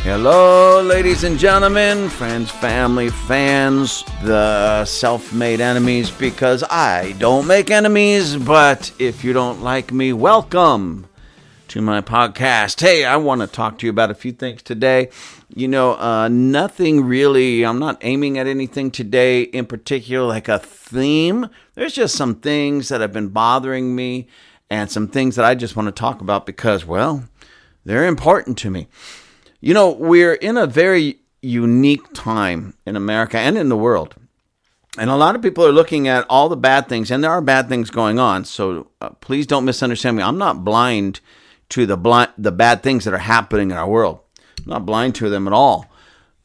Hello, ladies and gentlemen, friends, family, fans, the self-made enemies, because I don't make enemies, but if you don't like me, welcome to my podcast. Hey, I want to talk to you about a few things today. Nothing really, I'm not aiming at anything today in particular, like a theme. There's just some things that have been bothering me and some things that I just want to talk about because, well, they're important to me. We're in a very unique time in America and in the world. And a lot of people are looking at all the bad things, and there are bad things going on. So please don't misunderstand me. I'm not blind to the bad things that are happening in our world. I'm not blind to them at all.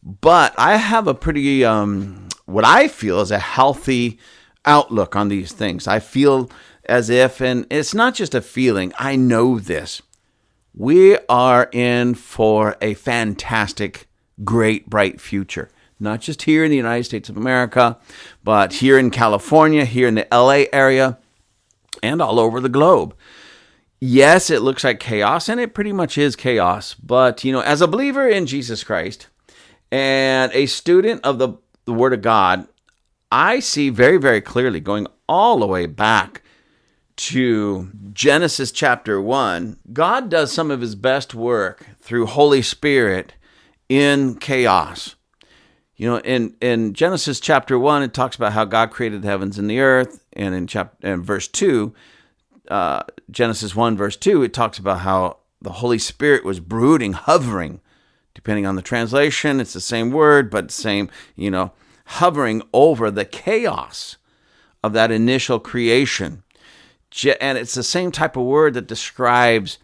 But I have a pretty, what I feel is a healthy outlook on these things. I feel as if, and it's not just a feeling, I know this. We are in for a fantastic, great, bright future. Not just here in the United States of America, but here in California, here in the LA area, and all over the globe. Yes, it looks like chaos, and it pretty much is chaos. But, as a believer in Jesus Christ and a student of the Word of God, I see very, very clearly, going all the way back to Genesis chapter 1, God does some of his best work through Holy Spirit in chaos. In Genesis chapter 1, it talks about how God created the heavens and the earth. And in verse 2, Genesis 1, verse 2, it talks about how the Holy Spirit was brooding, hovering. Depending on the translation, it's the same word, but same, hovering over the chaos of that initial creation. And it's the same type of word that describes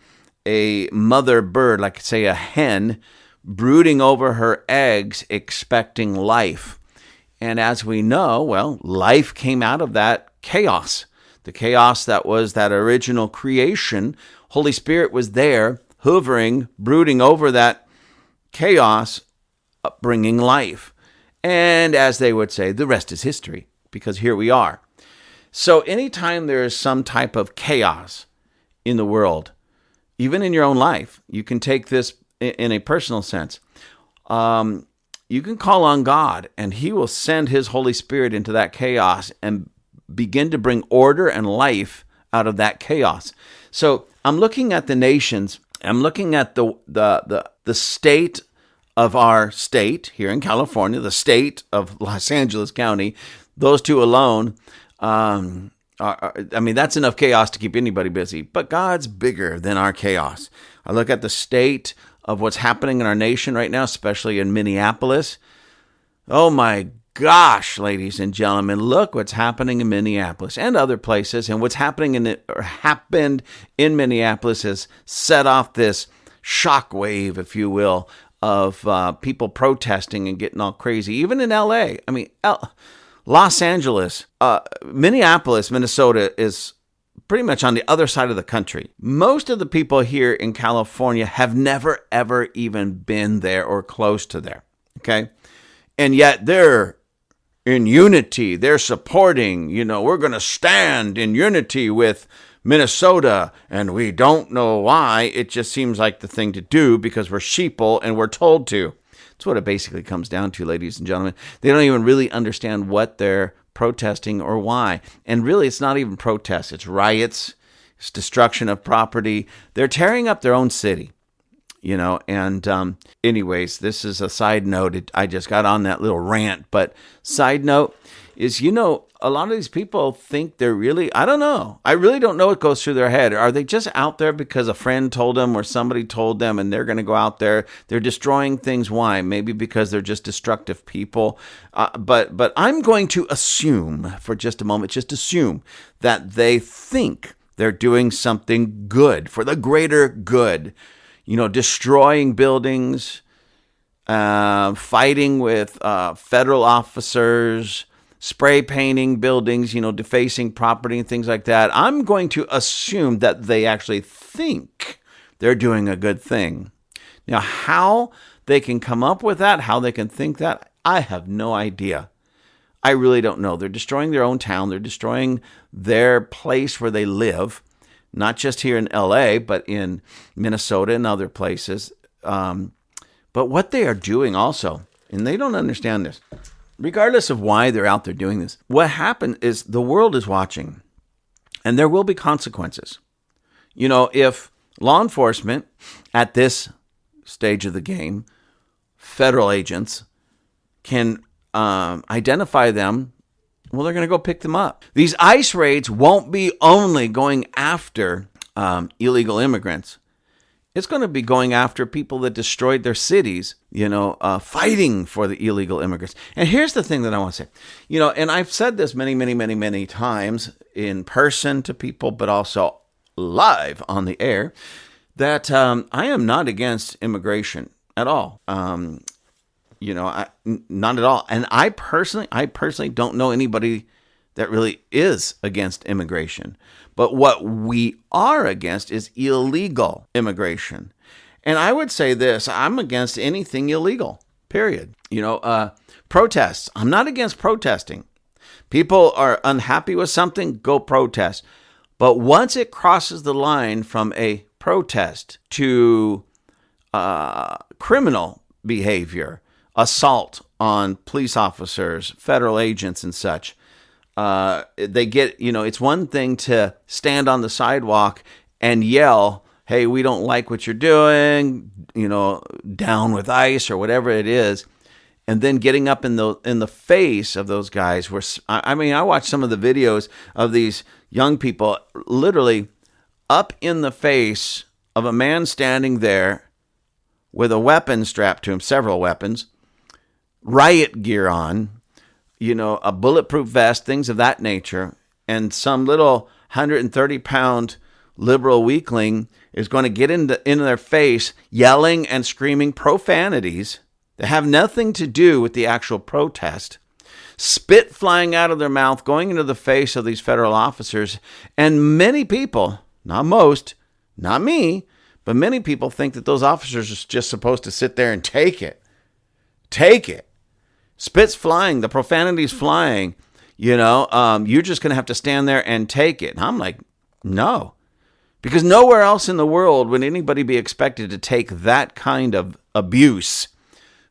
a mother bird, like say a hen, brooding over her eggs, expecting life. And as we know, well, life came out of that chaos. The chaos that was that original creation. Holy Spirit was there, hovering, brooding over that chaos, bringing life. And as they would say, the rest is history, because here we are. So anytime there is some type of chaos in the world, even in your own life, you can take this in a personal sense. You can call on God, and he will send his Holy Spirit into that chaos and begin to bring order and life out of that chaos. So I'm looking at the nations. I'm looking at the state of our state here in California, the state of Los Angeles County. Those two alone, that's enough chaos to keep anybody busy. But God's bigger than our chaos. I look at the state of what's happening in our nation right now, especially in Minneapolis. Oh my gosh, ladies and gentlemen, look what's happening in Minneapolis and other places. And what's happened in Minneapolis has set off this shockwave, if you will, of people protesting and getting all crazy. Even in LA. Los Angeles, Minneapolis, Minnesota is pretty much on the other side of the country. Most of the people here in California have never, ever even been there or close to there, okay? And yet they're in unity. They're supporting, we're going to stand in unity with Minnesota, and we don't know why. It just seems like the thing to do because we're sheeple and we're told to. That's what it basically comes down to, ladies and gentlemen. They don't even really understand what they're protesting or why. And really, it's not even protests. It's riots. It's destruction of property. They're tearing up their own city, And anyways, this is a side note. I just got on that little rant. But side note is, a lot of these people think they're really, I don't know. I really don't know what goes through their head. Are they just out there because a friend told them or somebody told them and they're going to go out there? They're destroying things. Why? Maybe because they're just destructive people. But I'm going to assume for just a moment, that they think they're doing something good for the greater good. Destroying buildings, fighting with federal officers, spray painting buildings, defacing property and things like that. I'm going to assume that they actually think they're doing a good thing. Now, how they can come up with that, how they can think that, I have no idea. I really don't know. They're destroying their own town. They're destroying their place where they live, not just here in LA, but in Minnesota and other places. But what they are doing also, and they don't understand this, regardless of why they're out there doing this, what happened is the world is watching, and there will be consequences. If law enforcement at this stage of the game, federal agents, can identify them, well, they're going to go pick them up. These ICE raids won't be only going after illegal immigrants. It's going to be going after people that destroyed their cities, fighting for the illegal immigrants. And here's the thing that I want to say, and I've said this many, many, many, many times in person to people, but also live on the air, that I am not against immigration at all. Not at all. And I personally don't know anybody that really is against immigration. But what we are against is illegal immigration. And I would say this, I'm against anything illegal, period. Protests. I'm not against protesting. People are unhappy with something, go protest. But once it crosses the line from a protest to criminal behavior, assault on police officers, federal agents and such, they get, it's one thing to stand on the sidewalk and yell, hey, we don't like what you're doing, down with ICE or whatever it is. And then getting up in the face of those guys where, I watched some of the videos of these young people literally up in the face of a man standing there with a weapon strapped to him, several weapons, riot gear on, a bulletproof vest, things of that nature, and some little 130-pound liberal weakling is going to get into their face yelling and screaming profanities that have nothing to do with the actual protest, spit flying out of their mouth, going into the face of these federal officers, and many people, not most, not me, but many people think that those officers are just supposed to sit there and take it. Take it. Spit's flying, the profanity's flying, you're just going to have to stand there and take it. And I'm like, no. Because nowhere else in the world would anybody be expected to take that kind of abuse,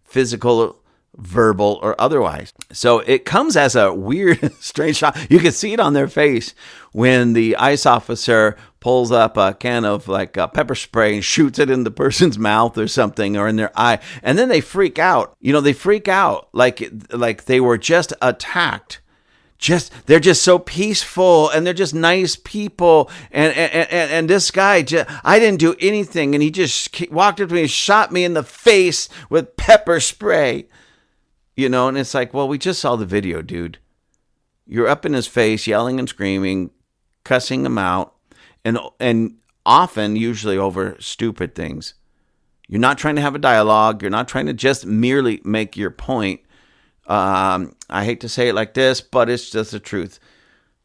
physical, verbal, or otherwise. So it comes as a weird, strange shock. You can see it on their face when the ICE officer pulls up a can of pepper spray and shoots it in the person's mouth or something, or in their eye. And then they freak out. They freak out like they were just attacked. They're just so peaceful and they're just nice people. And this guy, I didn't do anything. And he just walked up to me and shot me in the face with pepper spray. And it's like, well, we just saw the video, dude. You're up in his face, yelling and screaming, cussing him out, and often, usually over stupid things. You're not trying to have a dialogue. You're not trying to just merely make your point. I hate to say it like this, but it's just the truth.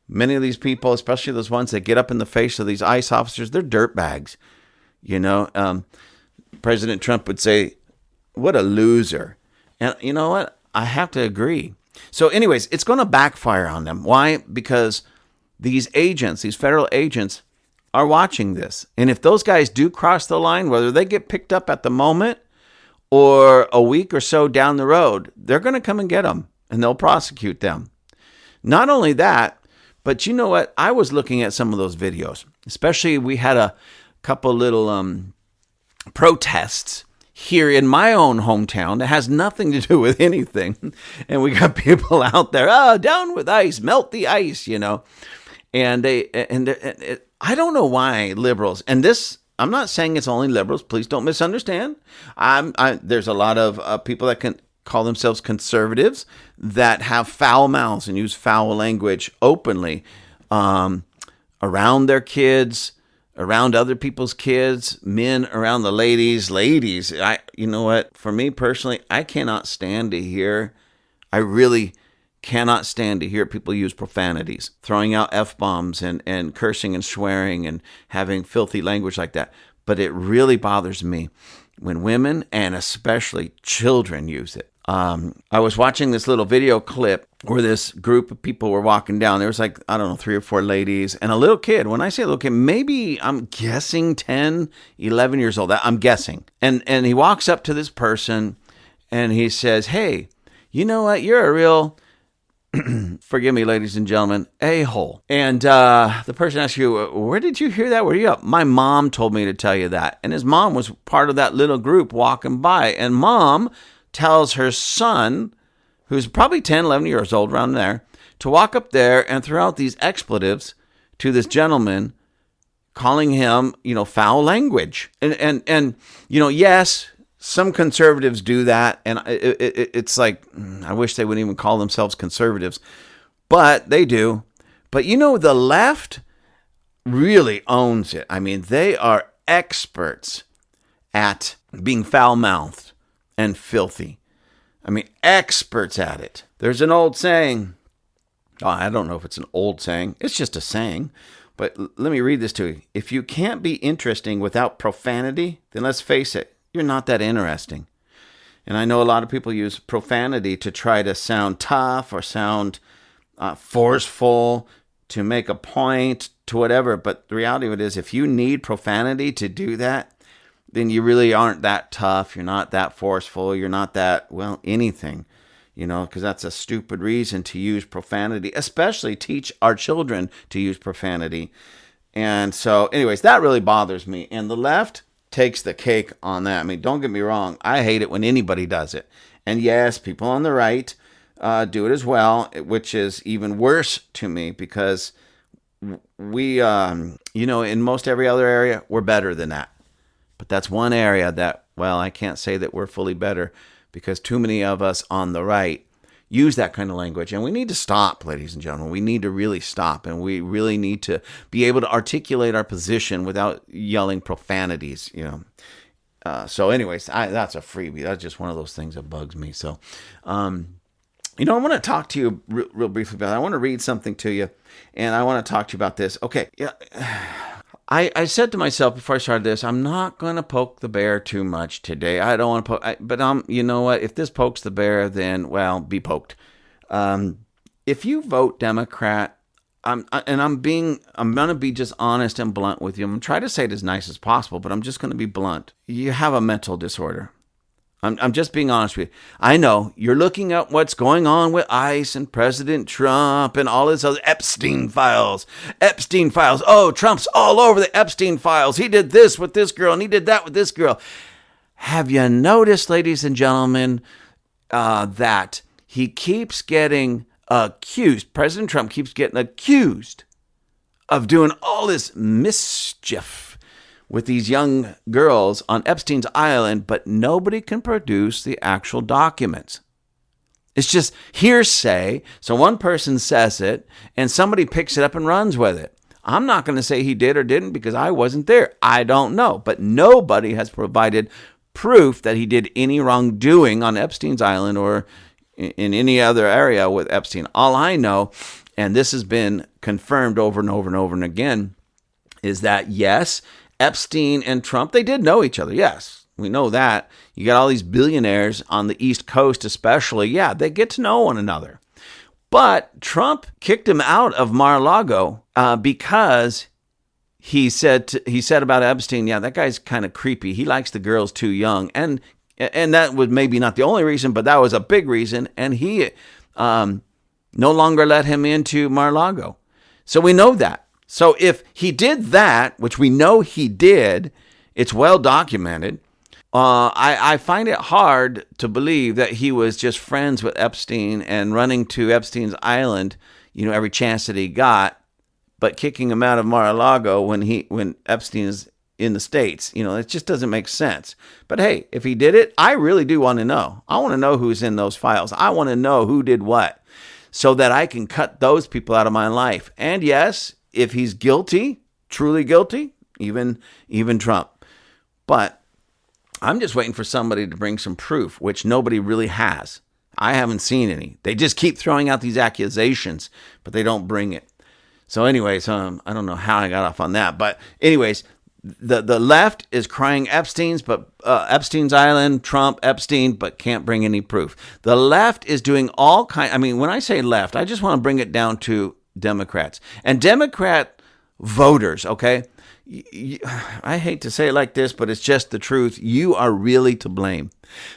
Many of these people, especially those ones that get up in the face of these ICE officers, they're dirtbags. President Trump would say, what a loser. And you know what? I have to agree. So anyways, it's going to backfire on them. Why? Because these agents, these federal agents, are watching this. And if those guys do cross the line, whether they get picked up at the moment or a week or so down the road, they're going to come and get them and they'll prosecute them. Not only that, but you know what? I was looking at some of those videos, especially we had a couple little protests here in my own hometown that has nothing to do with anything. And we got people out there, down with ICE, melt the ice, And I don't know why liberals, and this, I'm not saying it's only liberals, please don't misunderstand. There's a lot of people that can call themselves conservatives that have foul mouths and use foul language openly around their kids, around other people's kids, men around the ladies. You know what? For me personally, I cannot stand to hear, I really cannot stand to hear people use profanities, throwing out F-bombs and cursing and swearing and having filthy language like that. But it really bothers me when women and especially children use it. I was watching this little video clip where this group of people were walking down. There was like, I don't know, 3 or 4 ladies and a little kid. When I say little kid, maybe I'm guessing 10, 11 years old. I'm guessing. And he walks up to this person and he says, "Hey, you know what? You're a real, forgive me, ladies and gentlemen, a-hole." And the person asks you, "Where did you hear that? Where are you up?" "My mom told me to tell you that." And his mom was part of that little group walking by. And mom tells her son, who's probably 10, 11 years old, around there, to walk up there and throw out these expletives to this gentleman, calling him, foul language. And yes, some conservatives do that, and it's like, I wish they wouldn't even call themselves conservatives, but they do. But the left really owns it. I mean, they are experts at being foul-mouthed and filthy. I mean, experts at it. There's an old saying. I don't know if it's an old saying. It's just a saying. But let me read this to you. If you can't be interesting without profanity, then let's face it, you're not that interesting. And I know a lot of people use profanity to try to sound tough or sound forceful, to make a point, to whatever. But the reality of it is, if you need profanity to do that, then you really aren't that tough. You're not that forceful. You're not that, anything, because that's a stupid reason to use profanity, especially teach our children to use profanity. And so anyways, that really bothers me. And the left takes the cake on that. I mean, don't get me wrong. I hate it when anybody does it. And yes, people on the right do it as well, which is even worse to me because we, in most every other area, we're better than that. But that's one area that, I can't say that we're fully better because too many of us on the right use that kind of language. And we need to stop, ladies and gentlemen. We need to really stop. And we really need to be able to articulate our position without yelling profanities, So anyways, that's a freebie. That's just one of those things that bugs me. So, I want to talk to you real briefly about it. I want to read something to you. And I want to talk to you about this. Okay. Yeah. I said to myself before I started this, I'm not going to poke the bear too much today. I don't want to poke, but you know what? If this pokes the bear, then, be poked. If you vote Democrat, I'm going to be just honest and blunt with you. I'm going to try to say it as nice as possible, but I'm just going to be blunt. You have a mental disorder. I'm just being honest with you. I know you're looking at what's going on with ICE and President Trump and all his other Epstein files. Oh, Trump's all over the Epstein files. He did this with this girl and he did that with this girl. Have you noticed, ladies and gentlemen, that he keeps getting accused? President Trump keeps getting accused of doing all this mischief with these young girls on Epstein's Island, but nobody can produce the actual documents. It's just hearsay. So one person says it, and somebody picks it up and runs with it. I'm not going to say he did or didn't because I wasn't there. I don't know. But nobody has provided proof that he did any wrongdoing on Epstein's Island or in any other area with Epstein. All I know, and this has been confirmed over and over and over and again, is that yes, Epstein and Trump, they did know each other. Yes, we know that. You got all these billionaires on the East Coast especially. Yeah, they get to know one another. But Trump kicked him out of Mar-a-Lago because he said about Epstein, yeah, that guy's kind of creepy. He likes the girls too young. And that was maybe not the only reason, but that was a big reason. And he no longer let him into Mar-a-Lago. So we know that. So if he did that, which we know he did, it's well documented. I find it hard to believe that he was just friends with Epstein and running to Epstein's Island, every chance that he got, but kicking him out of Mar-a-Lago when Epstein is in the States. It just doesn't make sense. But hey, if he did it, I really do want to know. I want to know who's in those files. I want to know who did what so that I can cut those people out of my life. And yes, if he's guilty, truly guilty, even Trump. But I'm just waiting for somebody to bring some proof, which nobody really has. I haven't seen any. They just keep throwing out these accusations, but they don't bring it. So anyways, I don't know how I got off on that. But anyways, The left is crying Epstein's Island, Trump, Epstein, but can't bring any proof. The left is doing all kind. I mean, when I say left, I just want to bring it down to Democrats and Democrat voters. Okay, I hate to say it like this, but it's just the truth. You are really to blame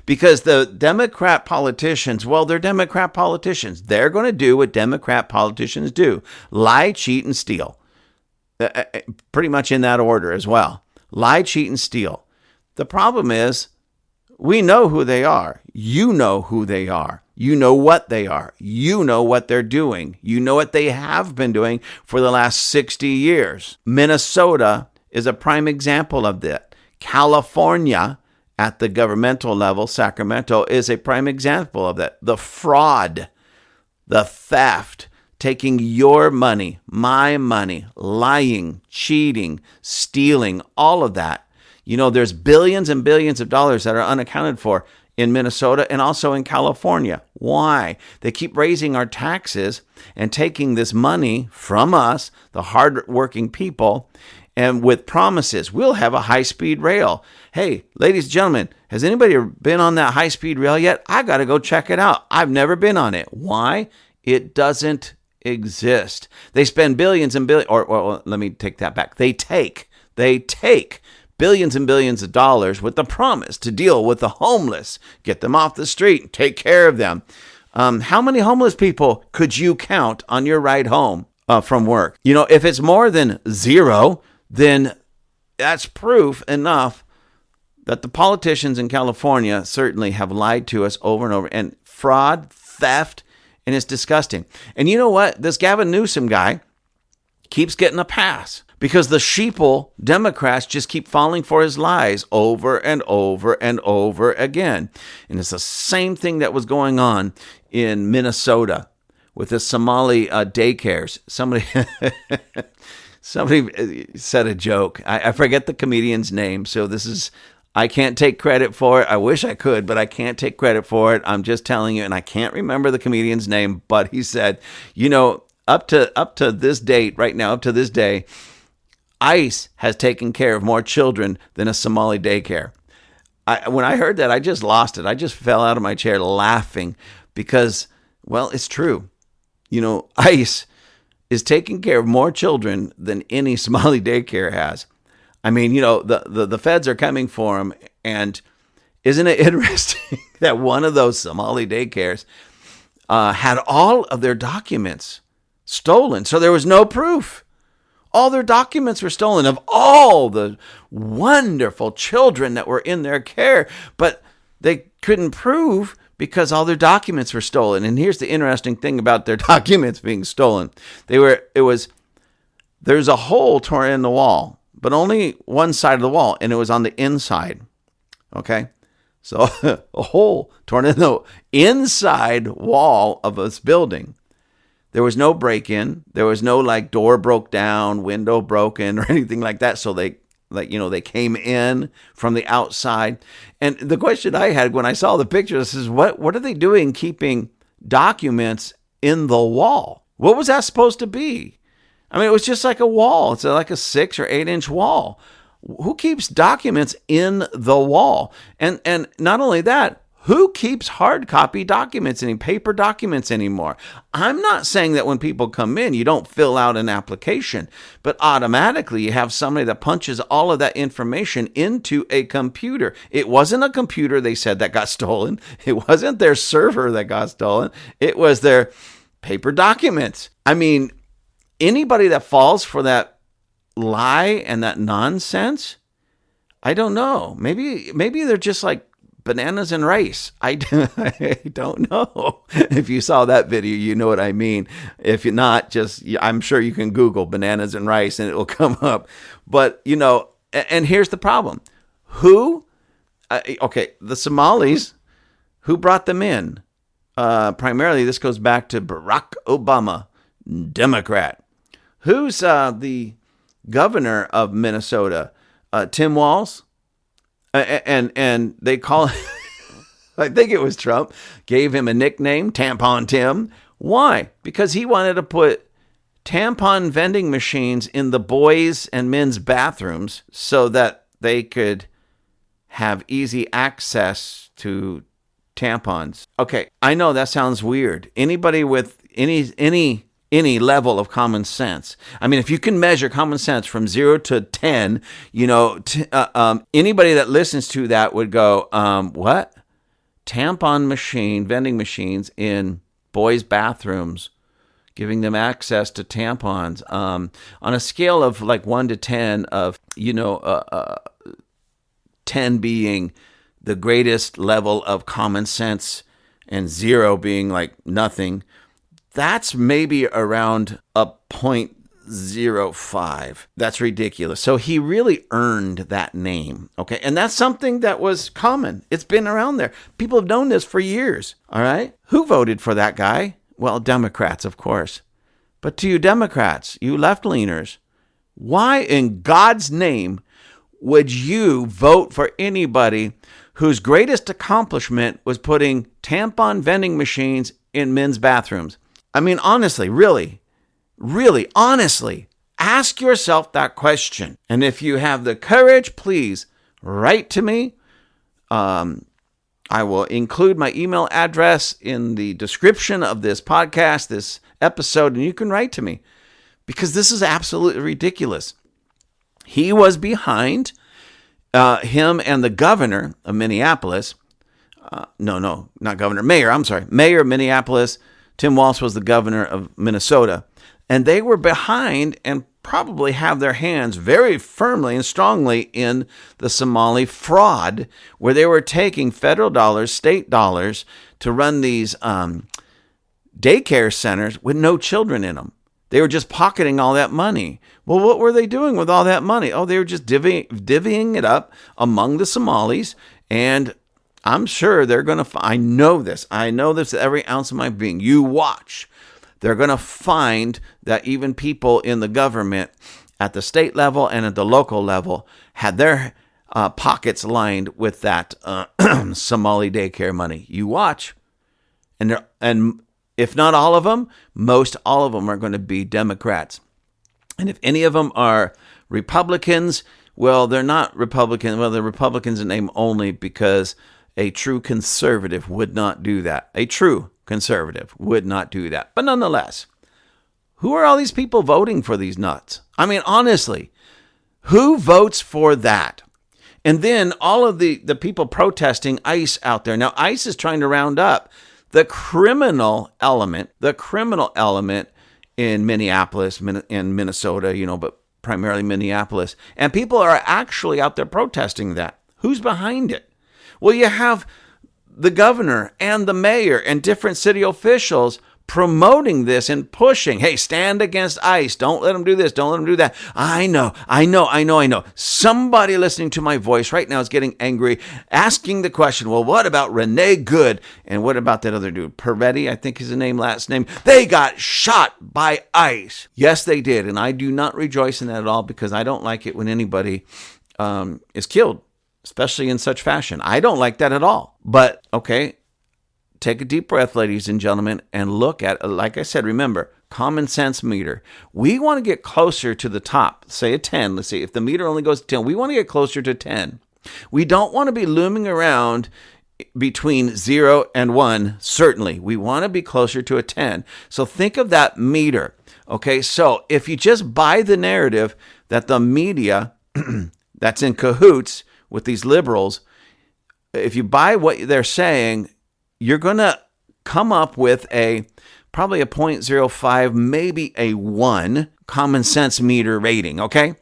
because the Democrat politicians, well, they're Democrat politicians. They're going to do what Democrat politicians do: lie, cheat, and steal. Pretty much in that order as well. Lie, cheat, and steal. The problem is we know who they are. You know who they are. You know what they are. You know what they're doing. You know what they have been doing for the last 60 years. Minnesota is a prime example of that. California, at the governmental level, Sacramento, is a prime example of that. The fraud, the theft, taking your money, my money, lying, cheating, stealing, all of that. You know, there's billions and billions of dollars that are unaccounted for in Minnesota and also in California. Why? They keep raising our taxes and taking this money from us, the hardworking people, and with promises, we'll have a high-speed rail. Hey, ladies and gentlemen, has anybody been on that high-speed rail yet? I got to go check it out. I've never been on it. Why? It doesn't exist. They spend billions and billions, or let me take that back. They take billions and billions of dollars with the promise to deal with the homeless, get them off the street, and take care of them. How many homeless people could you count on your ride home from work? You know, if it's more than zero, then that's proof enough that the politicians in California certainly have lied to us over and over. And fraud, theft, and it's disgusting. And you know what? This Gavin Newsom guy keeps getting a pass because the sheeple Democrats just keep falling for his lies over and over and over again. And it's the same thing that was going on in Minnesota with the Somali daycares. Somebody said a joke. I forget the comedian's name, so I can't take credit for it. I wish I could, but I can't take credit for it. I'm just telling you, and I can't remember the comedian's name, but he said, you know, up to this date, right now, up to this day, ICE has taken care of more children than a Somali daycare. When I heard that, I just lost it. I just fell out of my chair laughing because, well, it's true. You know, ICE is taking care of more children than any Somali daycare has. I mean, you know, the feds are coming for him, and isn't it interesting that one of those Somali daycares had all of their documents stolen, so there was no proof. All their documents were stolen of all the wonderful children that were in their care, but they couldn't prove because all their documents were stolen. And here's the interesting thing about their documents being stolen. There's a hole torn in the wall, but only one side of the wall, and it was on the inside. Okay? So a hole torn in the inside wall of this building. There was no break-in. There was no like door broke down, window broken, or anything like that. So they came in from the outside. And the question I had when I saw the pictures is, what are they doing keeping documents in the wall? What was that supposed to be? I mean, it was just like a wall. It's like a 6 or 8 inch wall. Who keeps documents in the wall? And not only that, who keeps hard copy documents and paper documents anymore? I'm not saying that when people come in, you don't fill out an application, but automatically you have somebody that punches all of that information into a computer. It wasn't a computer, they said, that got stolen. It wasn't their server that got stolen. It was their paper documents. I mean, anybody that falls for that lie and that nonsense, I don't know. Maybe they're just like bananas and rice. I don't know. If you saw that video, you know what I mean. If you're not, I'm sure you can Google bananas and rice and it will come up. But, you know, and here's the problem. The Somalis, who brought them in? Primarily, this goes back to Barack Obama, Democrat. Who's the governor of Minnesota? Tim Walz? And they call, I think it was Trump, gave him a nickname, Tampon Tim. Why? Because he wanted to put tampon vending machines in the boys' and men's bathrooms so that they could have easy access to tampons. Okay, I know that sounds weird. Anybody with any level of common sense. I mean, if you can measure common sense from 0 to 10, anybody that listens to that would go, what? Vending machines in boys' bathrooms, giving them access to tampons. On a scale of like 1 to 10, 10 being the greatest level of common sense and 0 being like nothing, that's maybe around a 0.05. That's ridiculous. So he really earned that name, okay? And that's something that was common. It's been around there. People have known this for years, all right? Who voted for that guy? Well, Democrats, of course. But to you Democrats, you left-leaners, why in God's name would you vote for anybody whose greatest accomplishment was putting tampon vending machines in men's bathrooms? I mean, honestly, really, honestly, ask yourself that question. And if you have the courage, please write to me. I will include my email address in the description of this podcast, this episode, and you can write to me because this is absolutely ridiculous. He was behind him and the governor of Minneapolis. Mayor of Minneapolis. Tim Walz was the governor of Minnesota, and they were behind and probably have their hands very firmly and strongly in the Somali fraud, where they were taking federal dollars, state dollars, to run these daycare centers with no children in them. They were just pocketing all that money. Well, what were they doing with all that money? Oh, they were just divvying it up among the Somalis, and I'm sure they're going to I know this every ounce of my being. You watch. They're going to find that even people in the government at the state level and at the local level had their pockets lined with that Somali daycare money. You watch. And if not all of them, most all of them are going to be Democrats. And if any of them are Republicans, well, they're not Republicans. Well, they're Republicans in name only, because a true conservative would not do that. A true conservative would not do that. But nonetheless, who are all these people voting for these nuts? I mean, honestly, who votes for that? And then all of the people protesting ICE out there. Now, ICE is trying to round up the criminal element in Minneapolis, in Minnesota, but primarily Minneapolis. And people are actually out there protesting that. Who's behind it? Well, you have the governor and the mayor and different city officials promoting this and pushing, hey, stand against ICE. Don't let them do this. Don't let them do that. I know. Somebody listening to my voice right now is getting angry, asking the question, well, what about Renee Good? And what about that other dude? Peretti, I think is the last name. They got shot by ICE. Yes, they did. And I do not rejoice in that at all, because I don't like it when anybody is killed, especially in such fashion. I don't like that at all. But, okay, take a deep breath, ladies and gentlemen, and look at, like I said, remember, common sense meter. We want to get closer to the top, say a 10. Let's see, if the meter only goes to 10, we want to get closer to 10. We don't want to be looming around between 0 and 1, certainly. We want to be closer to a 10. So think of that meter. Okay, so if you just buy the narrative that the media that's in cahoots with these liberals, if you buy what they're saying, you're going to come up with probably a 0.05, maybe a 1 common sense meter rating, okay?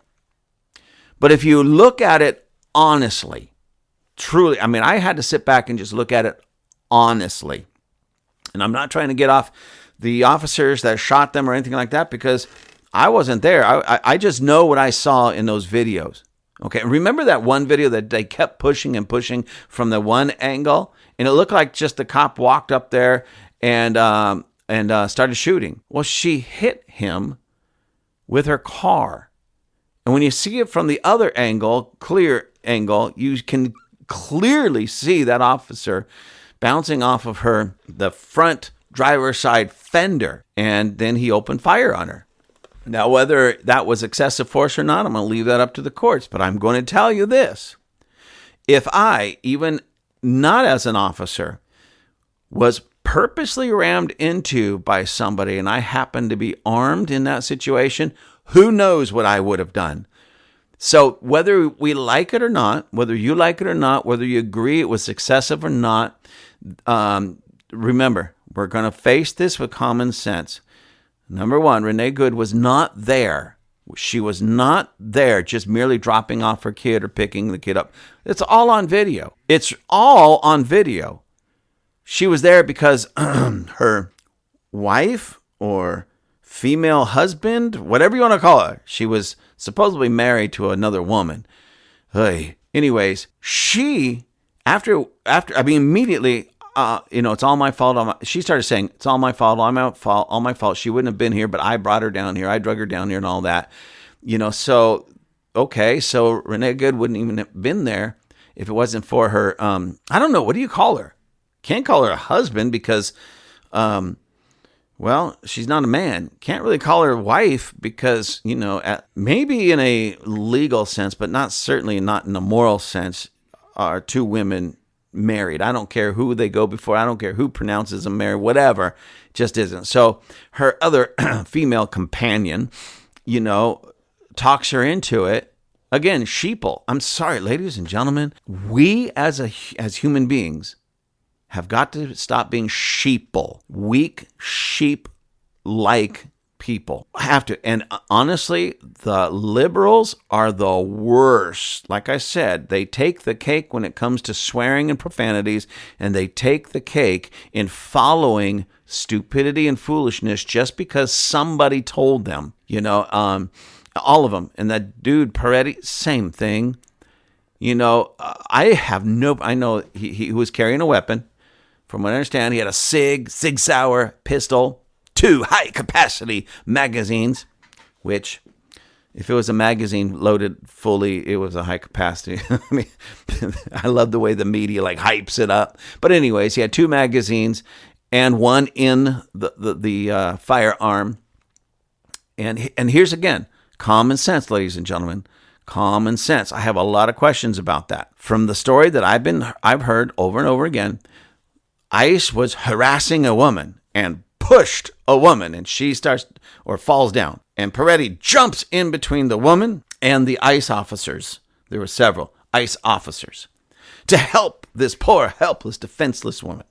But if you look at it honestly, truly, I mean, I had to sit back and just look at it honestly. And I'm not trying to get off the officers that shot them or anything like that, because I wasn't there. I just know what I saw in those videos. Okay, remember that one video that they kept pushing and pushing from the one angle? And it looked like just the cop walked up there and started shooting. Well, she hit him with her car. And when you see it from the other angle, clear angle, you can clearly see that officer bouncing off of the front driver's side fender. And then he opened fire on her. Now, whether that was excessive force or not, I'm going to leave that up to the courts. But I'm going to tell you this. If I, even not as an officer, was purposely rammed into by somebody and I happened to be armed in that situation, who knows what I would have done? So whether we like it or not, whether you like it or not, whether you agree it was excessive or not, remember, we're going to face this with common sense. Number one, Renee Good was not there. She was not there just merely dropping off her kid or picking the kid up. It's all on video. It's all on video. She was there because her wife or female husband, whatever you want to call her, she was supposedly married to another woman. Anyways, she, immediately, it's all my fault. She started saying, it's all my fault, all my fault. She wouldn't have been here, but I brought her down here. I drug her down here and all that. So Renee Good wouldn't even have been there if it wasn't for her, I don't know, what do you call her? Can't call her a husband because, she's not a man. Can't really call her a wife because, maybe in a legal sense, but certainly not in a moral sense, are two women married. I don't care who they go before. I don't care who pronounces them married, whatever. It just isn't. So her other female companion, talks her into it. Again, sheeple. I'm sorry, ladies and gentlemen. We as human beings have got to stop being sheeple, weak, sheep-like people. Have to. And honestly, the liberals are the worst. Like I said, they take the cake when it comes to swearing and profanities, and they take the cake in following stupidity and foolishness just because somebody told them. All of them. And that dude Peretti, same thing. I know he was carrying a weapon. From what I understand, he had a Sig Sauer pistol, 2 high-capacity magazines, which, if it was a magazine loaded fully, it was a high capacity. I love the way the media hypes it up. But anyways, he had 2 magazines and one in the firearm. And here's again, common sense, ladies and gentlemen. Common sense. I have a lot of questions about that. From the story that I've heard over and over again, ICE was harassing a woman and pushed a woman, and she falls down. And Peretti jumps in between the woman and the ICE officers. There were several ICE officers to help this poor, helpless, defenseless woman.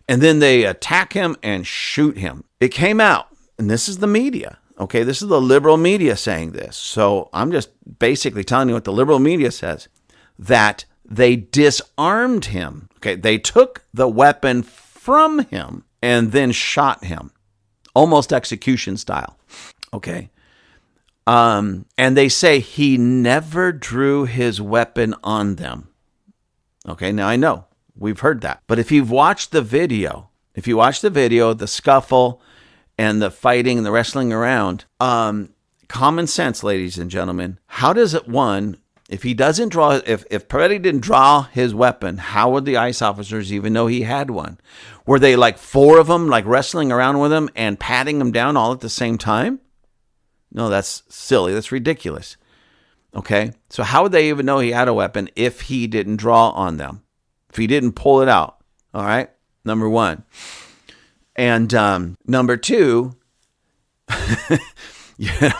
And then they attack him and shoot him. It came out, and this is the media. Okay, this is the liberal media saying this. So I'm just basically telling you what the liberal media says, that they disarmed him. Okay, they took the weapon from him and then shot him, almost execution style. Okay, and they say he never drew his weapon on them. Okay, now I know we've heard that, but if you've watched the video, the scuffle and the fighting and the wrestling around, common sense, ladies and gentlemen, how does it, if Peretti didn't draw his weapon, how would the ICE officers even know he had one? Were they 4 of them, wrestling around with him and patting him down all at the same time? No, that's silly. That's ridiculous. Okay? So how would they even know he had a weapon if he didn't draw on them? If he didn't pull it out? All right? Number one. And number two,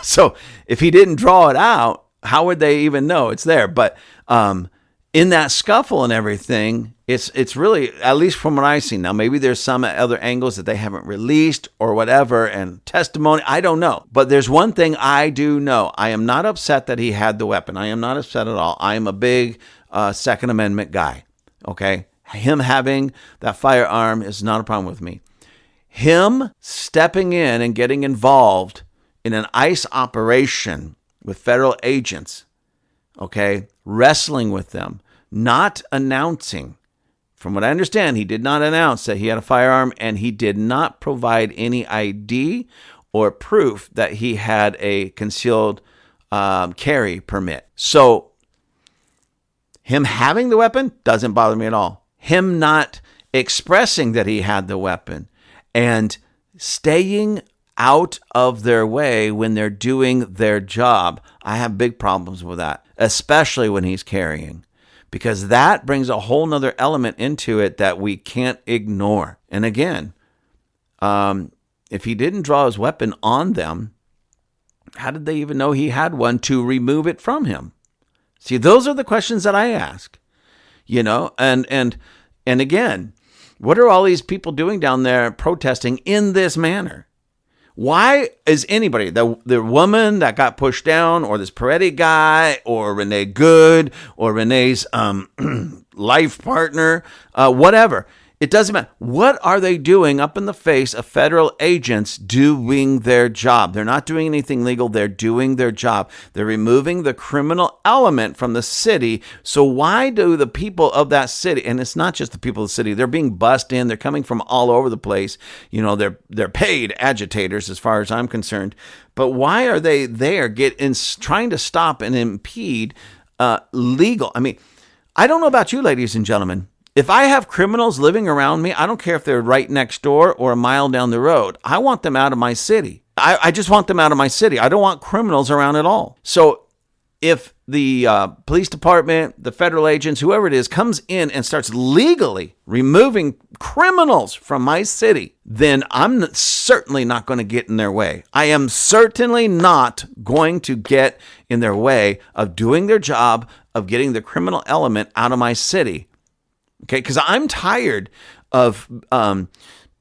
so if he didn't draw it out, how would they even know it's there? But in that scuffle and everything, it's really, at least from what I've seen, now maybe there's some other angles that they haven't released or whatever, and testimony, I don't know. But there's one thing I do know. I am not upset that he had the weapon. I am not upset at all. I am a big Second Amendment guy, okay? Him having that firearm is not a problem with me. Him stepping in and getting involved in an ICE operation with federal agents, okay, wrestling with them, not announcing. From what I understand, he did not announce that he had a firearm, and he did not provide any ID or proof that he had a concealed carry permit. So him having the weapon doesn't bother me at all. Him not expressing that he had the weapon and staying out of their way when they're doing their job. I have big problems with that, especially when he's carrying, because that brings a whole nother element into it that we can't ignore. And again, if he didn't draw his weapon on them, how did they even know he had one to remove it from him? See, those are the questions that I ask, and again, what are all these people doing down there protesting in this manner? Why is anybody, the woman that got pushed down, or this Peretti guy, or Renee Good, or Renee's life partner, whatever, it doesn't matter. What are they doing up in the face of federal agents doing their job? They're not doing anything legal. They're doing their job. They're removing the criminal element from the city. So why do the people of that city, and it's not just the people of the city, they're being bussed in. They're coming from all over the place. They're paid agitators as far as I'm concerned. But why are they there trying to stop and impede legal? I mean, I don't know about you, ladies and gentlemen. If I have criminals living around me, I don't care if they're right next door or a mile down the road. I want them out of my city. I just want them out of my city. I don't want criminals around at all. So if the police department, the federal agents, whoever it is, comes in and starts legally removing criminals from my city, then I'm certainly not going to get in their way. I am certainly not going to get in their way of doing their job, of getting the criminal element out of my city. Okay, because I'm tired of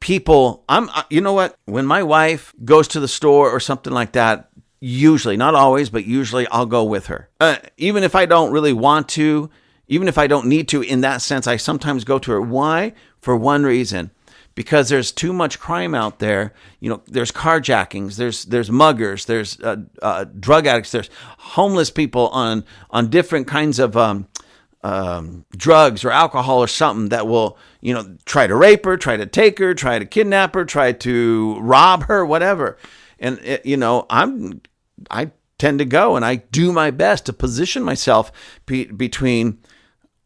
people. You know what? When my wife goes to the store or something like that, usually, not always, but usually I'll go with her. Even if I don't really want to, even if I don't need to in that sense, I sometimes go to her. Why? For one reason. Because there's too much crime out there. There's carjackings, there's muggers, there's drug addicts, there's homeless people on different kinds of drugs or alcohol or something that will, try to rape her, try to take her, try to kidnap her, try to rob her, whatever. And I tend to go and I do my best to position myself between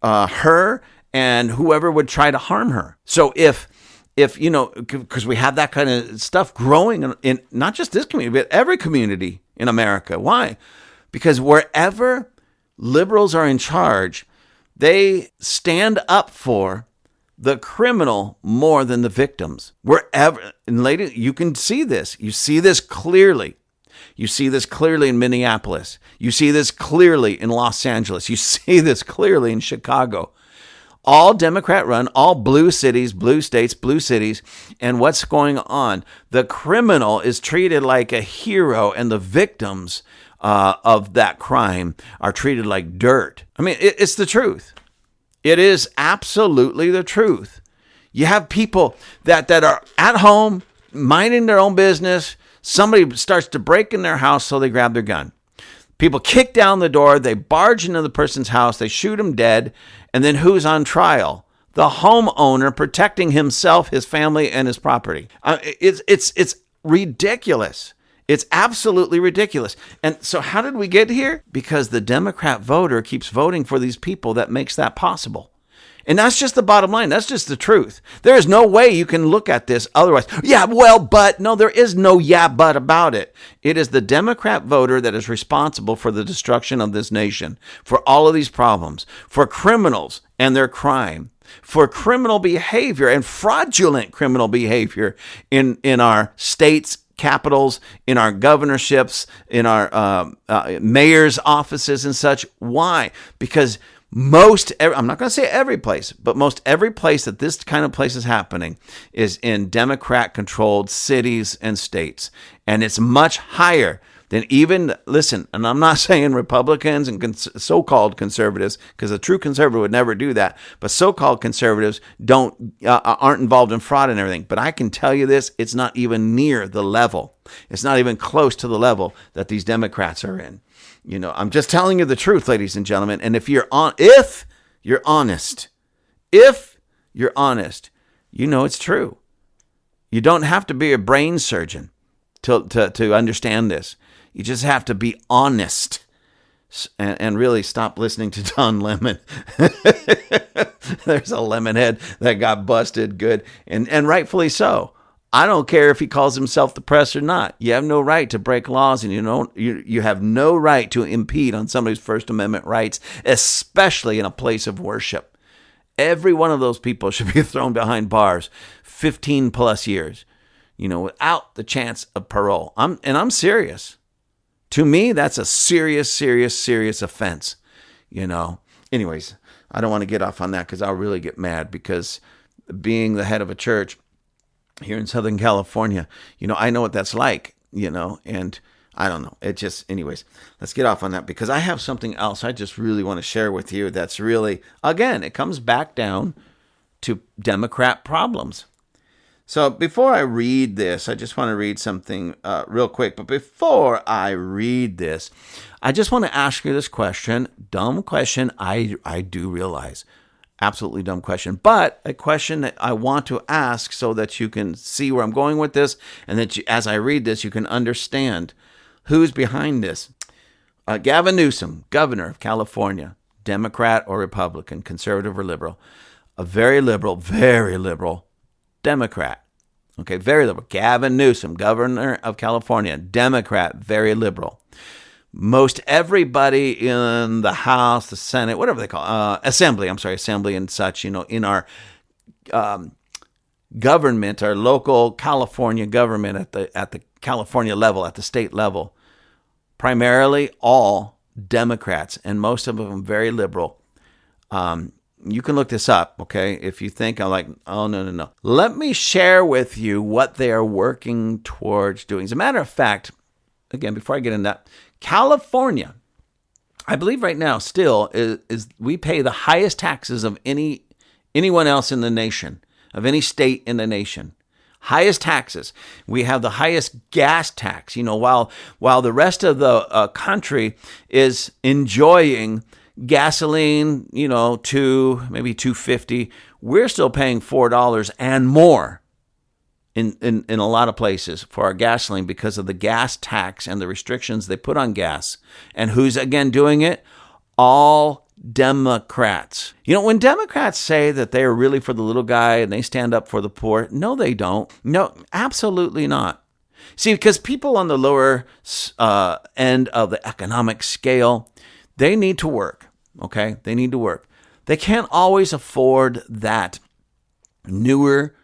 her and whoever would try to harm her. So if because we have that kind of stuff growing in not just this community, but every community in America. Why? Because wherever liberals are in charge, they stand up for the criminal more than the victims. Wherever, and ladies, you can see this. You see this clearly. You see this clearly in Minneapolis. You see this clearly in Los Angeles. You see this clearly in Chicago. All Democrat run, all blue cities, blue states, blue cities. And what's going on? The criminal is treated like a hero, and the victims of that crime are treated like dirt. I mean, it's the truth. It is absolutely the truth. You have people that are at home, minding their own business. Somebody starts to break in their house, so they grab their gun. People kick down the door, they barge into the person's house, they shoot him dead, and then who's on trial? The homeowner protecting himself, his family, and his property. It's ridiculous. It's absolutely ridiculous. And so how did we get here? Because the Democrat voter keeps voting for these people that makes that possible. And that's just the bottom line. That's just the truth. There is no way you can look at this otherwise. Yeah, well, but no, there is no yeah, but about it. It is the Democrat voter that is responsible for the destruction of this nation, for all of these problems, for criminals and their crime, for criminal behavior and fraudulent criminal behavior in our states, capitals, in our governorships, in our mayor's offices and such. Why? Because I'm not going to say every place, but most every place that this kind of place is happening is in Democrat-controlled cities and states. And it's much higher than even, listen, and I'm not saying Republicans and so-called conservatives, because a true conservative would never do that, but so-called conservatives aren't involved in fraud and everything. But I can tell you this, it's not even near the level. It's not even close to the level that these Democrats are in. I'm just telling you the truth, ladies and gentlemen. And if you're honest, it's true. You don't have to be a brain surgeon to understand this. You just have to be honest and really stop listening to Don Lemon. There's a lemon head that got busted good, and rightfully so. I don't care if he calls himself the press or not. You have no right to break laws, and you have no right to impede on somebody's First Amendment rights, especially in a place of worship. Every one of those people should be thrown behind bars 15 plus years, without the chance of parole. I'm serious. To me, that's a serious offense, Anyways, I don't want to get off on that because I'll really get mad, because being the head of a church here in Southern California, I know what that's like, and I don't know. It just, anyways, let's get off on that, because I have something else I just really want to share with you that's really, again, it comes back down to Democrat problems. So before I read this, I just want to read something real quick. But before I read this, I just want to ask you this question. Dumb question, I do realize. Absolutely dumb question. But a question that I want to ask so that you can see where I'm going with this, and that as I read this, you can understand who's behind this. Gavin Newsom, governor of California, Democrat or Republican, conservative or liberal, a very liberal Democrat. Okay, very liberal. Gavin Newsom, governor of California, Democrat, very liberal. Most everybody in the House, the Senate, whatever they call assembly and such, in our government, our local California government at the California level, at the state level, primarily all Democrats, and most of them very liberal. You can look this up, okay? If you think I'm like, oh, no. Let me share with you what they are working towards doing. As a matter of fact, again, before I get into that, California, I believe right now still is we pay the highest taxes of anyone else in the nation, of any state in the nation. Highest taxes. We have the highest gas tax. While the rest of the country is enjoying gasoline, to maybe $2.50, we're still paying $4 and more in a lot of places for our gasoline because of the gas tax and the restrictions they put on gas. And who's again doing it? All Democrats. When Democrats say that they are really for the little guy and they stand up for the poor, no, they don't. No, absolutely not. See, because people on the lower end of the economic scale, they need to work, okay? They need to work. They can't always afford that newer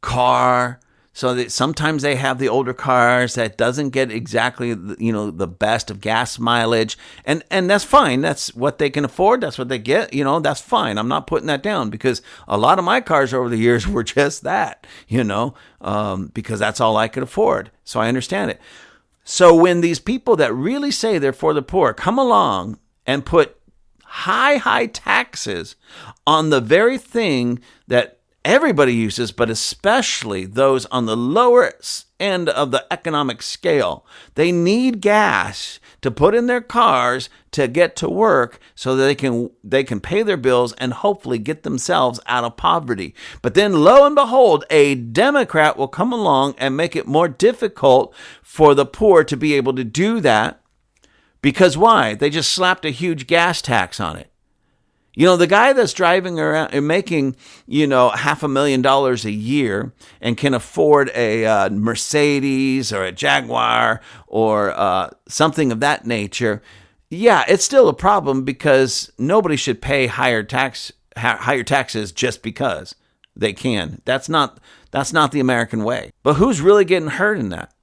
car, so that sometimes they have the older cars that doesn't get exactly, the best of gas mileage, and that's fine. That's what they can afford. That's what they get. That's fine. I'm not putting that down, because a lot of my cars over the years were just that, because that's all I could afford. So I understand it. So when these people that really say they're for the poor come along and put high taxes on the very thing that everybody uses, but especially those on the lower end of the economic scale, they need gas to put in their cars to get to work so that they can pay their bills and hopefully get themselves out of poverty. But then lo and behold, a Democrat will come along and make it more difficult for the poor to be able to do that. Because why? They just slapped a huge gas tax on it. The guy that's driving around and making, $500,000 a year and can afford a Mercedes or a Jaguar or something of that nature, yeah, it's still a problem, because nobody should pay higher taxes just because they can. That's not the American way. But who's really getting hurt in that?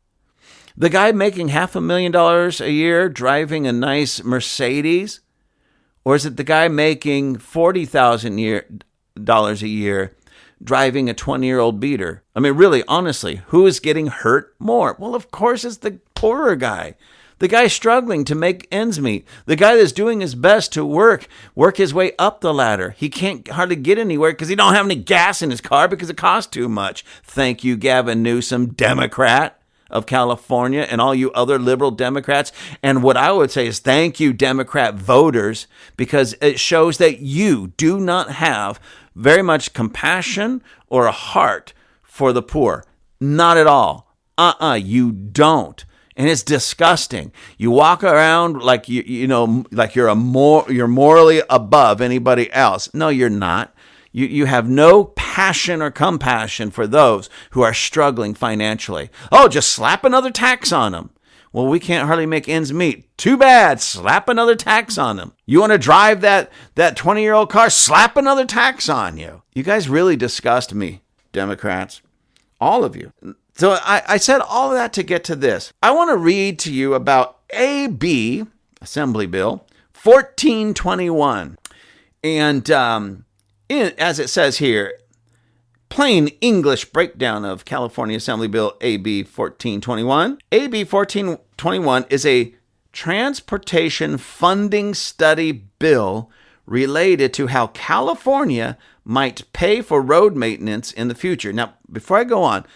The guy making $500,000 a year driving a nice Mercedes? Or is it the guy making $40,000 a year driving a 20-year-old beater? I mean, really, honestly, who is getting hurt more? Well, of course, it's the poorer guy. The guy struggling to make ends meet. The guy that's doing his best to work his way up the ladder. He can't hardly get anywhere because he don't have any gas in his car because it costs too much. Thank you, Gavin Newsom, Democrat of California, and all you other liberal Democrats. And what I would say is thank you, Democrat voters, because it shows that you do not have very much compassion or a heart for the poor. Not at all. You don't. And it's disgusting. You walk around like like you're morally above anybody else. No, you're not. You have no passion passion or compassion for those who are struggling financially. Oh, just slap another tax on them. Well, we can't hardly make ends meet. Too bad. Slap another tax on them. You want to drive that 20-year-old car? Slap another tax on you. You guys really disgust me, Democrats. All of you. So I said all of that to get to this. I want to read to you about AB, Assembly Bill, 1421. And as it says here, plain English breakdown of California Assembly Bill AB 1421. AB 1421 is a transportation funding study bill related to how California might pay for road maintenance in the future. Now, before I go on,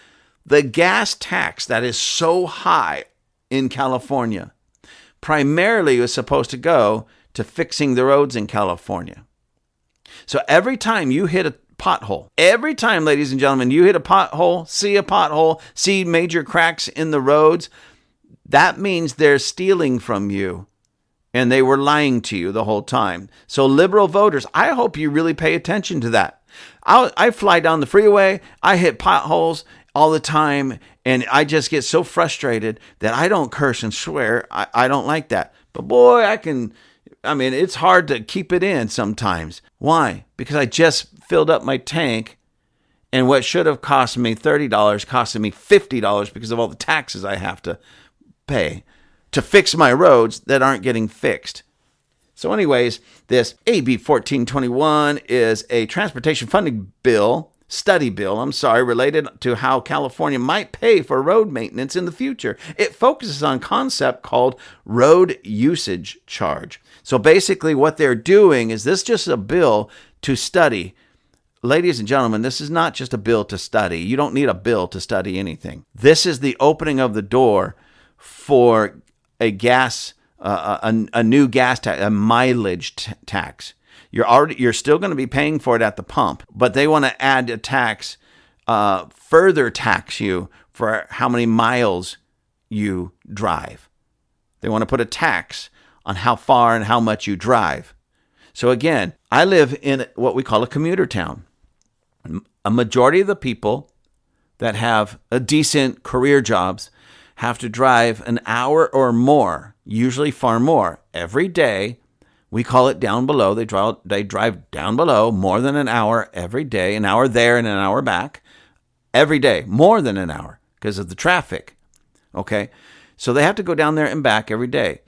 the gas tax that is so high in California primarily was supposed to go to fixing the roads in California. So every time you hit a pothole, every time, ladies and gentlemen, you hit a pothole, see major cracks in the roads, that means they're stealing from you and they were lying to you the whole time. So liberal voters, I hope you really pay attention to that. I fly down the freeway, I hit potholes all the time, and I just get so frustrated that I don't curse and swear. I don't like that. But boy, it's hard to keep it in sometimes. Why? Because I just filled up my tank, and what should have cost me $30 costed me $50 because of all the taxes I have to pay to fix my roads that aren't getting fixed. So anyways, this AB 1421 is a transportation funding bill, related to how California might pay for road maintenance in the future. It focuses on a concept called road usage charge. So basically what they're doing is this just a bill to study. Ladies and gentlemen, this is not just a bill to study. You don't need a bill to study anything. This is the opening of the door for a new gas tax, a mileage tax. You're still going to be paying for it at the pump, but they want to add a tax, further tax you for how many miles you drive. They want to put a tax on how far and how much you drive. So again, I live in what we call a commuter town. A majority of the people that have a decent career jobs have to drive an hour or more, usually far more, every day. We call it down below. They drive down below more than an hour every day, an hour there and an hour back every day, more than an hour because of the traffic. Okay. So they have to go down there and back every day.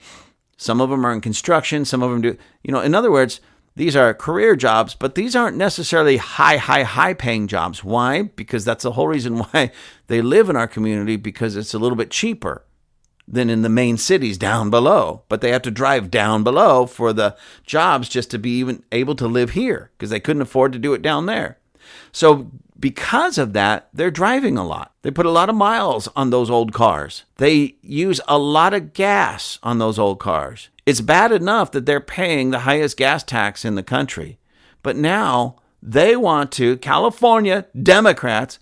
Some of them are in construction. Some of them do, in other words, these are career jobs, but these aren't necessarily high paying jobs. Why? Because that's the whole reason why they live in our community, because it's a little bit cheaper than in the main cities down below. But they have to drive down below for the jobs just to be even able to live here because they couldn't afford to do it down there. So because of that, they're driving a lot. They put a lot of miles on those old cars. They use a lot of gas on those old cars. It's bad enough that they're paying the highest gas tax in the country. But now they want to, California Democrats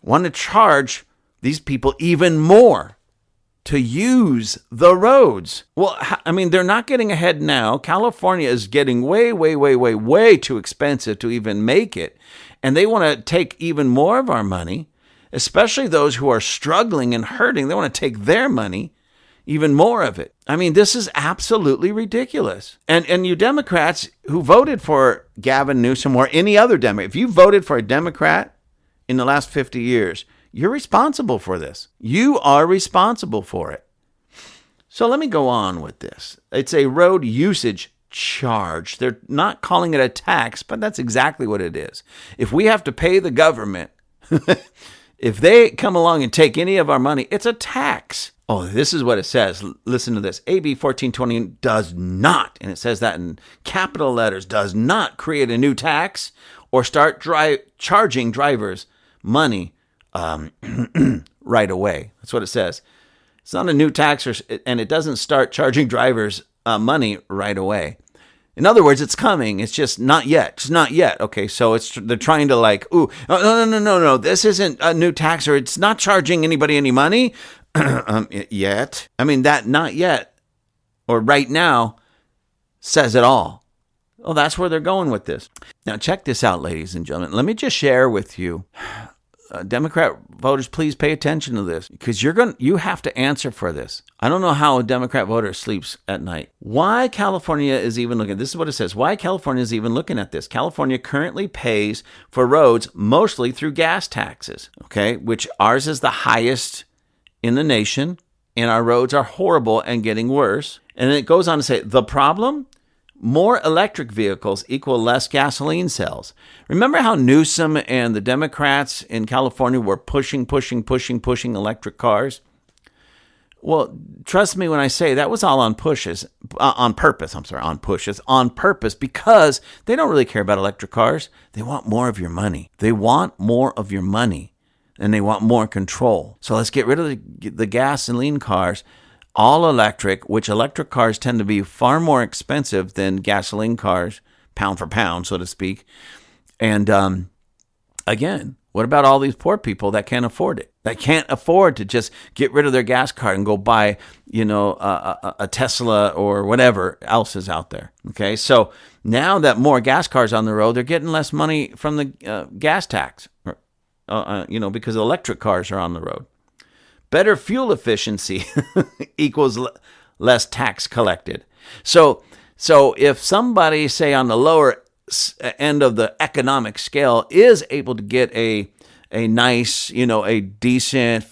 want to charge these people even more to use the roads. Well, they're not getting ahead now. California is getting way too expensive to even make it. And they want to take even more of our money, especially those who are struggling and hurting. They want to take their money, even more of it. This is absolutely ridiculous. And you Democrats who voted for Gavin Newsom or any other Democrat, if you voted for a Democrat in the last 50 years, you're responsible for this. You are responsible for it. So let me go on with this. It's a road usage charge. They're not calling it a tax, but that's exactly what it is. If we have to pay the government, if they come along and take any of our money, it's a tax. Oh, this is what it says. Listen to this. AB 1420 does not, and it says that in capital letters, does not create a new tax or start charging drivers money right away. That's what it says. It's not a new tax, and it doesn't start charging drivers money right away. In other words, it's coming. It's just not yet. It's not yet. Okay, so they're trying to no. This isn't a new tax, or it's not charging anybody any money yet. That not yet or right now says it all. Well, that's where they're going with this. Now, check this out, ladies and gentlemen. Let me just share with you. Democrat voters, please pay attention to this because you have to answer for this. I don't know how a Democrat voter sleeps at night. Why California is even looking, this is what it says, why California is even looking at this. California currently pays for roads mostly through gas taxes, okay, which ours is the highest in the nation, and our roads are horrible and getting worse. And then it goes on to say, the problem? More electric vehicles equal less gasoline sales. Remember how Newsom and the Democrats in California were pushing electric cars? Well, trust me when I say that was all on purpose, because they don't really care about electric cars. They want more of your money. And they want more control. So let's get rid of the gasoline cars. All electric, which electric cars tend to be far more expensive than gasoline cars, pound for pound, so to speak. And again, what about all these poor people that can't afford it? That can't afford to just get rid of their gas car and go buy, a Tesla or whatever else is out there. Okay, so now that more gas cars on the road, they're getting less money from the gas tax, because electric cars are on the road. Better fuel efficiency equals less tax collected. So if somebody, say, on the lower end of the economic scale is able to get a nice, a decent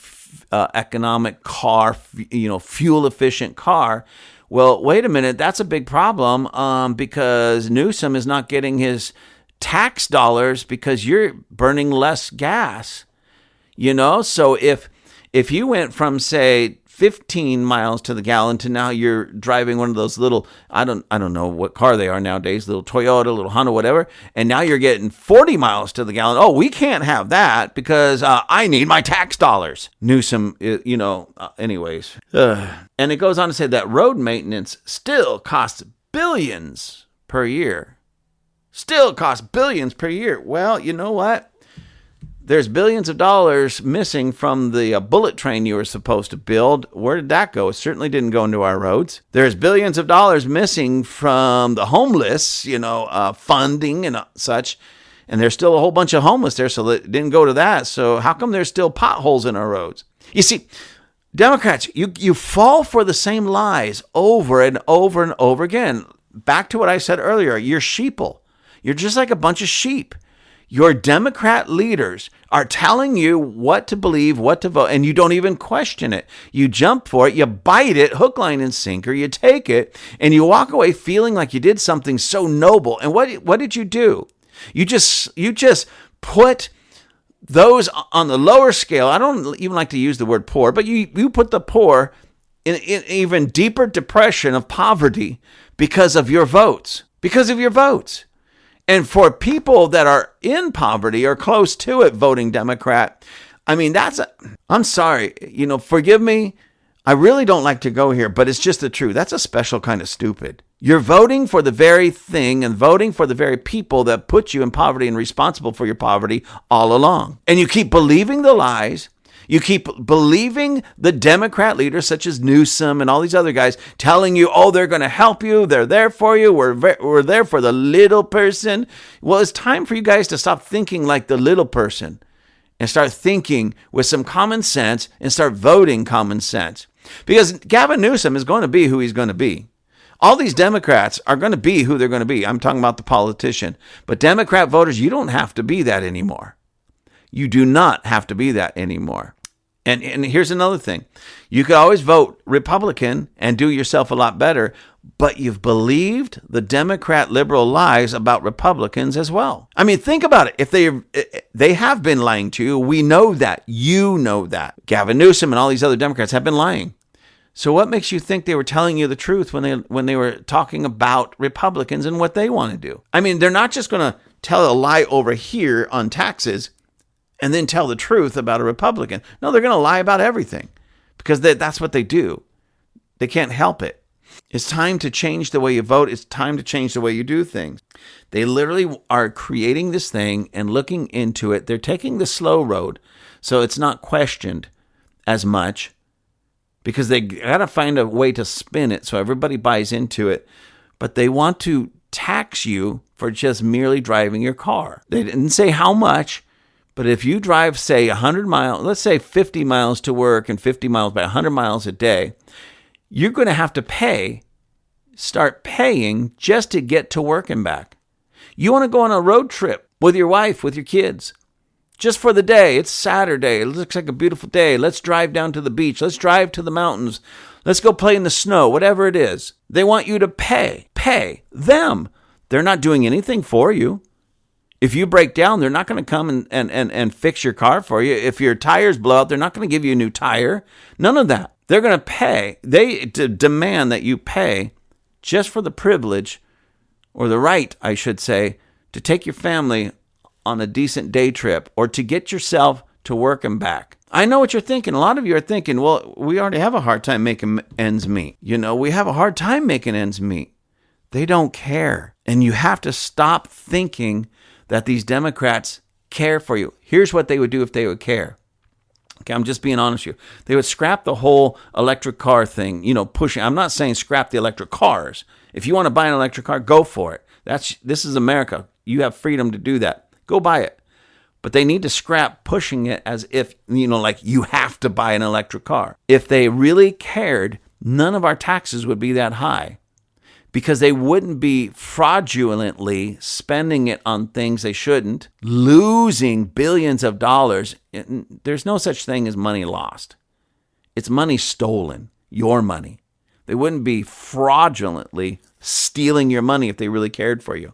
economic car, fuel efficient car, well, wait a minute, that's a big problem because Newsom is not getting his tax dollars because you're burning less gas, So if you went from, say, 15 miles to the gallon to now you're driving one of those little, I don't know what car they are nowadays, little Toyota, little Honda, whatever, and now you're getting 40 miles to the gallon. Oh, we can't have that because I need my tax dollars. Newsom, anyways. And it goes on to say that road maintenance still costs billions per year. Well, you know what? There's billions of dollars missing from the bullet train you were supposed to build. Where did that go? It certainly didn't go into our roads. There's billions of dollars missing from the homeless, funding and such. And there's still a whole bunch of homeless there, so it didn't go to that. So how come there's still potholes in our roads? You see, Democrats, you fall for the same lies over and over and over again. Back to what I said earlier, you're sheeple. You're just like a bunch of sheep. Your Democrat leaders are telling you what to believe, what to vote, and you don't even question it. You jump for it, you bite it, hook, line, and sinker, you take it, and you walk away feeling like you did something so noble. And what did you do? You just put those on the lower scale. I don't even like to use the word poor, but you put the poor in even deeper depression of poverty because of your votes. And for people that are in poverty or close to it voting Democrat, I mean, I'm sorry, forgive me. I really don't like to go here, but it's just the truth. That's a special kind of stupid. You're voting for the very thing and voting for the very people that put you in poverty and responsible for your poverty all along. And you keep believing the lies. You keep believing the Democrat leaders such as Newsom and all these other guys telling you, oh, they're going to help you. They're there for you. We're there for the little person. Well, it's time for you guys to stop thinking like the little person and start thinking with some common sense and start voting common sense. Because Gavin Newsom is going to be who he's going to be. All these Democrats are going to be who they're going to be. I'm talking about the politician. But Democrat voters, you don't have to be that anymore. You do not have to be that anymore. And here's another thing. You could always vote Republican and do yourself a lot better, but you've believed the Democrat liberal lies about Republicans as well. I mean, think about it. If they have been lying to you, we know that. You know that. Gavin Newsom and all these other Democrats have been lying. So what makes you think they were telling you the truth when they were talking about Republicans and what they want to do? I mean, they're not just going to tell a lie over here on taxes and then tell the truth about a Republican. No, they're going to lie about everything because that's what they do. They can't help it. It's time to change the way you vote. It's time to change the way you do things. They literally are creating this thing and looking into it. They're taking the slow road, so it's not questioned as much because they got to find a way to spin it so everybody buys into it. But they want to tax you for just merely driving your car. They didn't say how much, but if you drive, say, 100 miles, let's say 50 miles to work and 50 miles by 100 miles a day, you're going to have to start paying just to get to work and back. You want to go on a road trip with your wife, with your kids, just for the day. It's Saturday. It looks like a beautiful day. Let's drive down to the beach. Let's drive to the mountains. Let's go play in the snow, whatever it is. They want you to pay them. They're not doing anything for you. If you break down, they're not going to come and fix your car for you. If your tires blow out, they're not going to give you a new tire. None of that. They're going to pay. They demand that you pay just for the privilege, or the right, I should say, to take your family on a decent day trip or to get yourself to work and back. I know what you're thinking. A lot of you are thinking, well, we already have a hard time making ends meet. We have a hard time making ends meet. They don't care. And you have to stop thinking that these Democrats care for you. Here's what they would do if they would care. Okay, I'm just being honest with you. They would scrap the whole electric car thing, pushing. I'm not saying scrap the electric cars. If you want to buy an electric car, go for it. This is America. You have freedom to do that. Go buy it. But they need to scrap pushing it as if, like you have to buy an electric car. If they really cared, none of our taxes would be that high, because they wouldn't be fraudulently spending it on things they shouldn't, losing billions of dollars. There's no such thing as money lost. It's money stolen, your money. They wouldn't be fraudulently stealing your money if they really cared for you.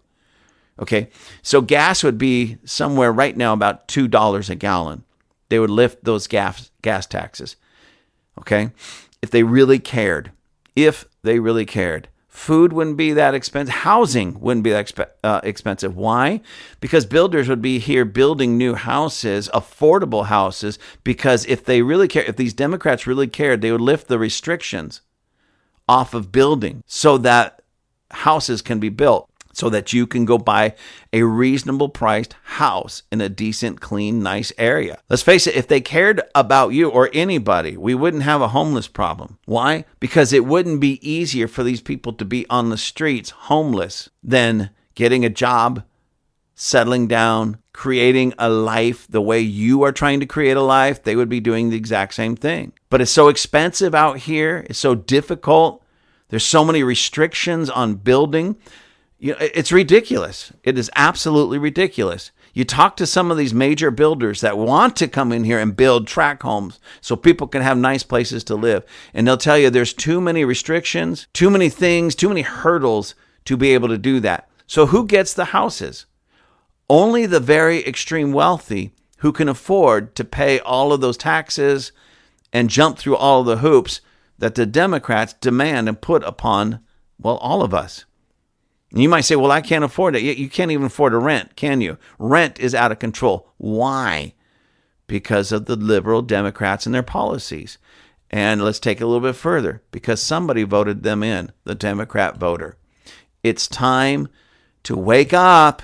Okay, so gas would be somewhere right now about $2 a gallon. They would lift those gas taxes. Okay, if they really cared. Food wouldn't be that expensive. Housing wouldn't be that expensive. Why? Because builders would be here building new houses, affordable houses, because if these Democrats really cared, they would lift the restrictions off of building so that houses can be built, so that you can go buy a reasonable priced house in a decent, clean, nice area. Let's face it, if they cared about you or anybody, we wouldn't have a homeless problem. Why? Because it wouldn't be easier for these people to be on the streets homeless than getting a job, settling down, creating a life the way you are trying to create a life. They would be doing the exact same thing. But it's so expensive out here. It's so difficult. There's so many restrictions on building. It's ridiculous. It is absolutely ridiculous. You talk to some of these major builders that want to come in here and build tract homes so people can have nice places to live, and they'll tell you there's too many restrictions, too many things, too many hurdles to be able to do that. So who gets the houses? Only the very extreme wealthy who can afford to pay all of those taxes and jump through all of the hoops that the Democrats demand and put upon, all of us. And you might say, I can't afford it. You can't even afford a rent, can you? Rent is out of control. Why? Because of the liberal Democrats and their policies. And let's take it a little bit further. Because somebody voted them in, the Democrat voter. It's time to wake up.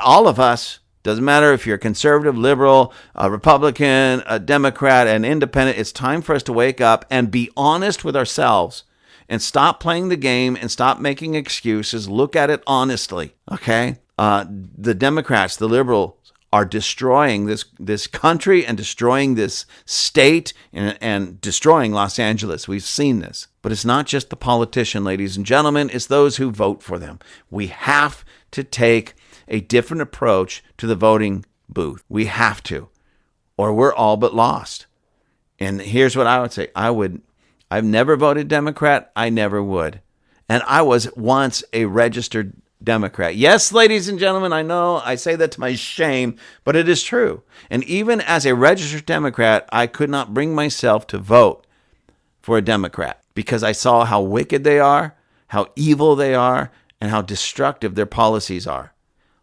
All of us. Doesn't matter if you're a conservative, liberal, a Republican, a Democrat, an independent. It's time for us to wake up and be honest with ourselves. And stop playing the game and stop making excuses. Look at it honestly, okay? The Democrats, the liberals, are destroying this country and destroying this state and destroying Los Angeles. We've seen this. But it's not just the politician, ladies and gentlemen. It's those who vote for them. We have to take a different approach to the voting booth. We have to, or we're all but lost. And here's what I would say. I've never voted Democrat. I never would. And I was once a registered Democrat. Yes, ladies and gentlemen, I know I say that to my shame, but it is true. And even as a registered Democrat, I could not bring myself to vote for a Democrat because I saw how wicked they are, how evil they are, and how destructive their policies are.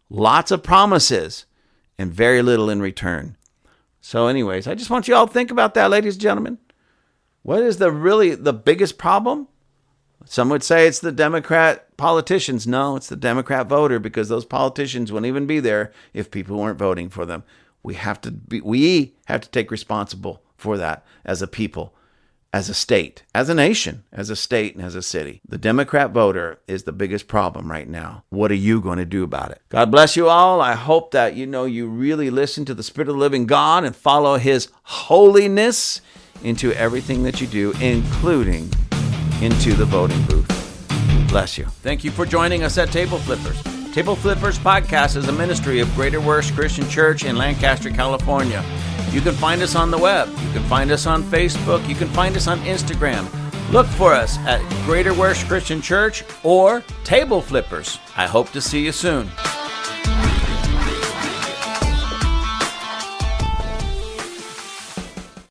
Lots of promises and very little in return. So anyways, I just want you all to think about that, ladies and gentlemen. What is the biggest problem? Some would say it's the Democrat politicians. No, it's the Democrat voter, because those politicians wouldn't even be there if people weren't voting for them. We have to take responsible for that as a people. as a state, as a nation, as a state, and as a city. The Democrat voter is the biggest problem right now. What are you going to do about it? God bless you all. I hope that you really listen to the Spirit of the living God and follow His holiness into everything that you do, including into the voting booth. Bless you. Thank you for joining us at Table Flippers. Table Flippers Podcast is a ministry of Greater Works Christian Church in Lancaster, California. You can find us on the web. You can find us on Facebook. You can find us on Instagram. Look for us at Greater Works Christian Church or Table Flippers. I hope to see you soon.